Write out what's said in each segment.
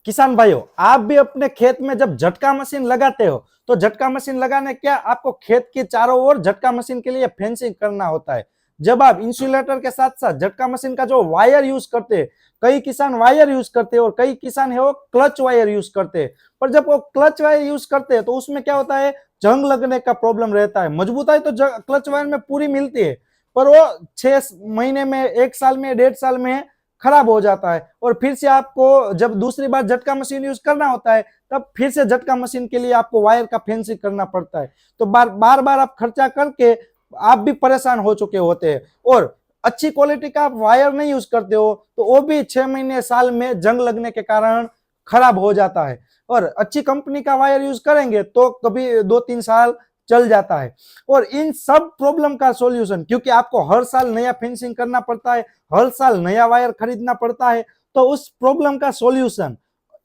किसान भाइयों, आप भी अपने खेत में जब झटका मशीन लगाते हो तो झटका मशीन लगाने क्या आपको खेत के चारों ओर झटका मशीन के लिए फेंसिंग करना होता है। जब आप इंसुलेटर के साथ साथ झटका मशीन का जो वायर यूज करते हैं, कई किसान वायर यूज करते हैं और कई किसान है वो क्लच वायर यूज करते हैं। पर जब वो क्लच वायर यूज करते हैं तो उसमें क्या होता है, जंग लगने का प्रॉब्लम रहता है। मजबूताई तो क्लच वायर में पूरी मिलती है, पर वो 6 महीने में, 1 साल में, 1.5 साल में खराब हो जाता है। और फिर से आपको जब दूसरी बार झटका मशीन यूज करना होता है तब फिर से झटका मशीन के लिए आपको वायर का फेंसिंग करना पड़ता है। तो बार बार आप खर्चा करके आप भी परेशान हो चुके होते हैं। और अच्छी क्वालिटी का आप वायर नहीं यूज करते हो तो वो भी 6 महीने, साल में जंग लगने के कारण खराब हो जाता है। और अच्छी कंपनी का वायर यूज करेंगे तो कभी 2-3 साल चल जाता है। और इन सब प्रॉब्लम का सॉल्यूशन, क्योंकि आपको हर साल नया फेंसिंग करना पड़ता है, हर साल नया वायर खरीदना पड़ता है, तो उस प्रॉब्लम का सॉल्यूशन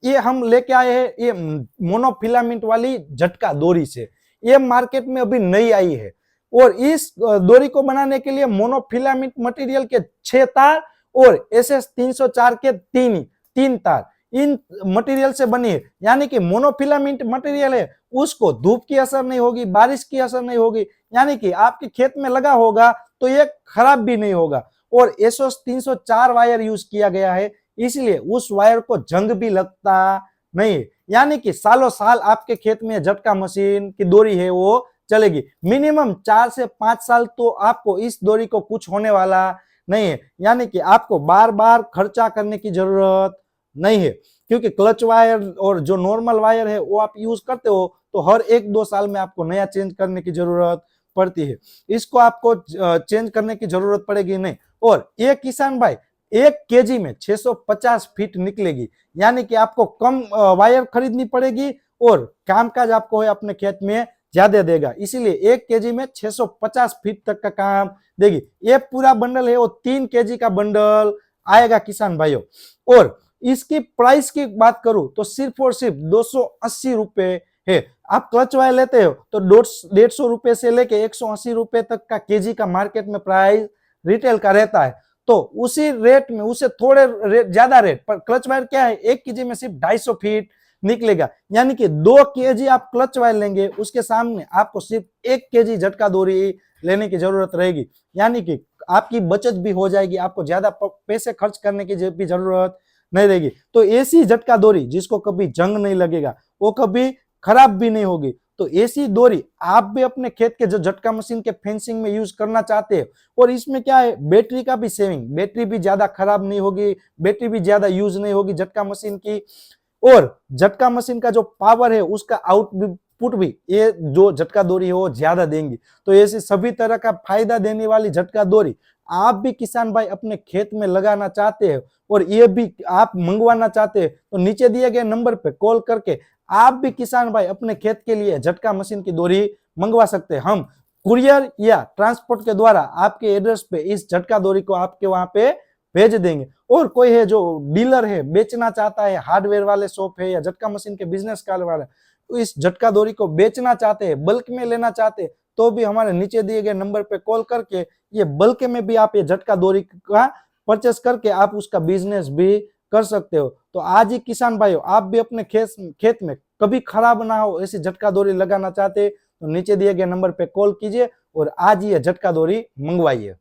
ये हम लेके आए हैं, ये मोनोफिलामेंट वाली झटका डोरी से। ये मार्केट में अभी नई आई है। और इस डोरी को बनाने के लिए मोनोफिलामेंट मटेरियल के 6 तार और SS 304 के तीन तार इन मटेरियल से बनी है। यानी कि मोनोफिलामेंट मटेरियल है, उसको धूप की असर नहीं होगी, बारिश की असर नहीं होगी, यानी कि आपके खेत में लगा होगा तो ये खराब भी नहीं होगा। और SS 304 वायर यूज किया गया है, इसलिए उस वायर को जंग भी लगता नहीं है। यानी कि सालों साल आपके खेत में झटका मशीन की डोरी है वो चलेगी। मिनिमम 4 से 5 साल तो आपको इस डोरी को कुछ होने वाला नहीं है। यानी कि आपको बार बार खर्चा करने की जरूरत नहीं है, क्योंकि क्लच वायर और जो नॉर्मल वायर है वो आप यूज करते हो तो हर 1-2 साल में आपको नया चेंज करने की जरूरत पड़ती है। इसको आपको चेंज करने की जरूरत पड़ेगी नहीं। और ये किसान भाई 1 kg में 650 फीट निकलेगी, यानी कि आपको कम वायर खरीदनी पड़ेगी और कामकाज आपको है अपने खेत में ज्यादा देगा। इसीलिए 1 kg में 650 फीट तक का काम देगी। ये पूरा बंडल है वो 3 kg का बंडल आएगा किसान भाइयों। और इसकी प्राइस की बात करूं तो सिर्फ और सिर्फ 280 रुपए है। आप क्लच वायर लेते हो तो 150 रुपए से लेके 180 रुपए तक का केजी का मार्केट में प्राइस रिटेल का रहता है। तो उसी रेट में, उसे थोड़े रेट ज्यादा रेट पर क्लच वायर क्या है, 1 kg में सिर्फ 250 फीट निकलेगा। यानी कि 2 kg आप क्लच वायर लेंगे, उसके सामने आपको सिर्फ 1 kg झटका डोरी लेने की जरूरत रहेगी। यानी कि आपकी बचत भी हो जाएगी, आपको ज्यादा पैसे खर्च करने की भी जरूरत नहीं रहेगी। तो ऐसी झटका डोरी जिसको कभी जंग नहीं लगेगा, वो कभी खराब भी नहीं होगी, तो ऐसी डोरी आप भी अपने खेत के जो झटका मशीन के फेंसिंग में यूज करना चाहते हैं। और इसमें क्या है, बैटरी का भी सेविंग, बैटरी भी ज्यादा खराब नहीं होगी, बैटरी भी ज्यादा यूज नहीं होगी झटका मशीन की। और झटका मशीन का जो पावर है उसका आउटपुट भी ये जो झटका डोरी है वो ज्यादा देंगी। तो ऐसे सभी तरह का फायदा देने वाली झटका डोरी आप भी किसान भाई अपने खेत में लगाना चाहते हैं और ये भी आप मंगवाना चाहते हैं तो नीचे दिए गए नंबर पे कॉल करके आप भी किसान भाई अपने खेत के लिए झटका मशीन की डोरी मंगवा सकते हैं। हम कुरियर या ट्रांसपोर्ट के द्वारा आपके एड्रेस पे इस झटका डोरी को आपके वहां पे भेज देंगे। और कोई है जो डीलर है, बेचना चाहता है, हार्डवेयर वाले शॉप है या झटका मशीन के बिजनेस करने वाले, तो इस झटका डोरी को बेचना चाहते हैं, बल्क में लेना चाहते हैं, तो भी हमारे नीचे दिए गए नंबर पे कॉल करके ये बल्क में भी आप ये झटका डोरी का परचेस करके आप उसका बिजनेस भी कर सकते हो। तो आज ही किसान भाइयों, आप भी अपने खेत में कभी खराब ना हो ऐसी झटका डोरी लगाना चाहते तो नीचे दिए गए नंबर पे कॉल कीजिए और आज ही ये झटका डोरी मंगवाइए।